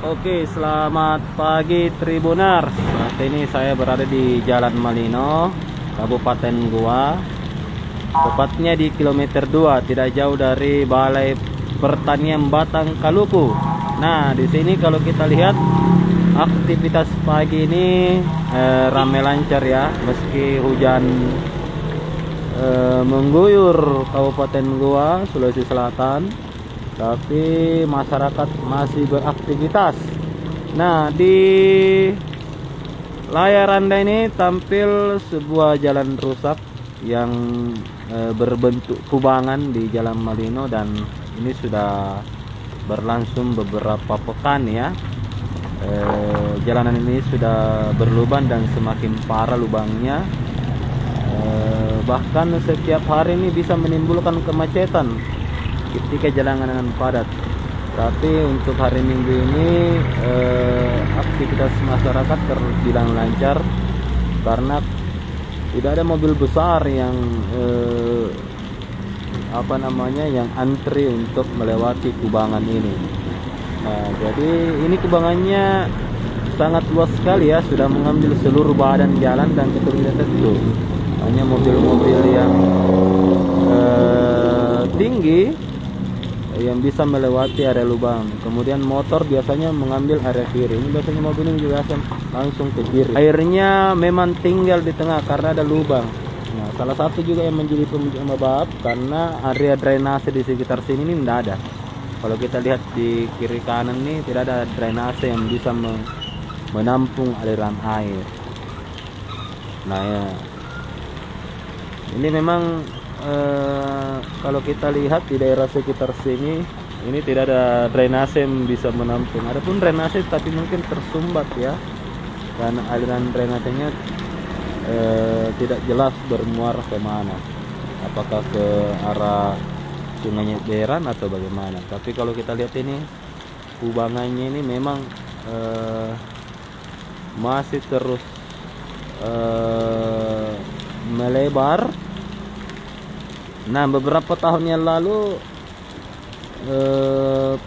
Oke, selamat pagi Tribuners. Saat ini saya berada di Jalan Malino, Kabupaten Goa. Tepatnya di kilometer 2, tidak jauh dari Balai Pertanian Batang Kaluku. Nah, di sini kalau kita lihat aktivitas pagi ini ramai lancar ya, meski hujan mengguyur Kabupaten Goa, Sulawesi Selatan, tapi masyarakat masih beraktivitas. Nah, di layar Anda ini tampil sebuah jalan rusak yang berbentuk kubangan di Jalan Malino, dan ini sudah berlangsung beberapa pekan ya. Jalanan ini sudah berlubang dan semakin parah lubangnya. Bahkan setiap hari ini bisa menimbulkan kemacetan ketika jalanan padat. Tapi untuk hari Minggu ini aktivitas masyarakat terbilang lancar karena tidak ada mobil besar yang yang antri untuk melewati kubangan ini. Nah, jadi ini kubangannya sangat luas sekali ya, sudah mengambil seluruh badan jalan dan kemudian itu hanya mobil-mobil yang tinggi yang bisa melewati area lubang. Kemudian motor biasanya mengambil area kiri. Ini biasanya mobil ini juga langsung ke kiri. Airnya memang tinggal di tengah karena ada lubang. Nah, salah satu juga yang menjadi penyebab karena area drainase di sekitar sini ini tidak ada. Kalau kita lihat di kiri kanan ini tidak ada drainase yang bisa menampung aliran air. Nah ya, ini memang kalau kita lihat di daerah sekitar sini ini tidak ada drainase yang bisa menampung. Adapun drainase tapi mungkin tersumbat ya, dan aliran drainasenya tidak jelas bermuara kemana, apakah ke arah Sungai Beran atau bagaimana. Tapi kalau kita lihat ini kubangannya ini memang masih terus melebar. Nah, beberapa tahun yang lalu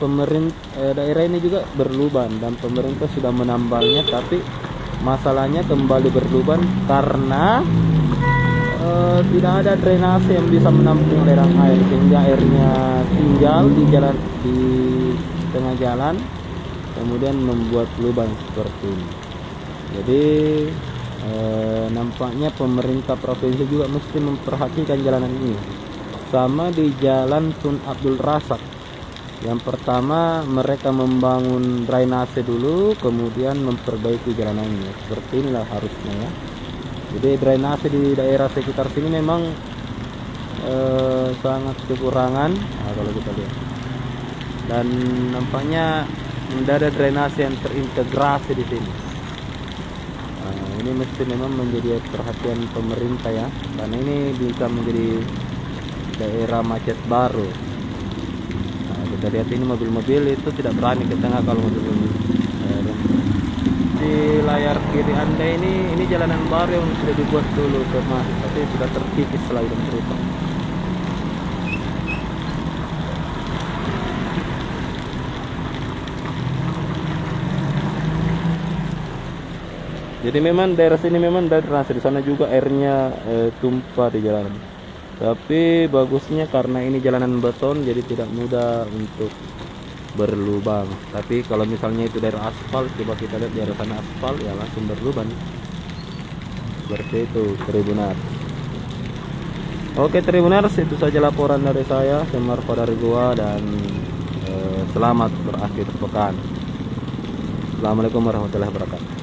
pemerintah daerah ini juga berlubang dan pemerintah sudah menambalnya, tapi masalahnya kembali berlubang karena tidak ada drainase yang bisa menampung aliran air, sehingga airnya tinggal di jalan, di tengah jalan, kemudian membuat lubang seperti ini. Jadi nampaknya pemerintah provinsi juga mesti memperhatikan jalanan ini. Sama di Jalan Tun Abdul Razak, yang pertama mereka membangun drainase dulu, kemudian memperbaiki jalanannya. Seperti inilah harusnya ya. Jadi drainase di daerah sekitar sini memang sangat kekurangan. Nah, kalau kita lihat, dan nampaknya tidak ada drainase yang terintegrasi di sini. Nah, ini mesti memang menjadi perhatian pemerintah ya, karena ini bisa menjadi daerah macet baru. Nah, kita lihat ini mobil-mobil itu tidak berani ke tengah kalau mobil di layar kiri Anda ini jalanan baru yang sudah dibuat dulu kemarin, tapi sudah terkikis setelah hujan turun. Jadi memang daerah sini memang dari drainase, di sana juga airnya tumpah di jalanan. Tapi bagusnya karena ini jalanan beton, jadi tidak mudah untuk berlubang. Tapi kalau misalnya itu daerah aspal, coba kita lihat daerah sana aspal ya langsung berlubang. Seperti itu Tribuners. Oke Tribuners, itu saja laporan dari saya, Semar dari Goa, dan selamat berakhir pekan. Assalamualaikum warahmatullahi wabarakatuh.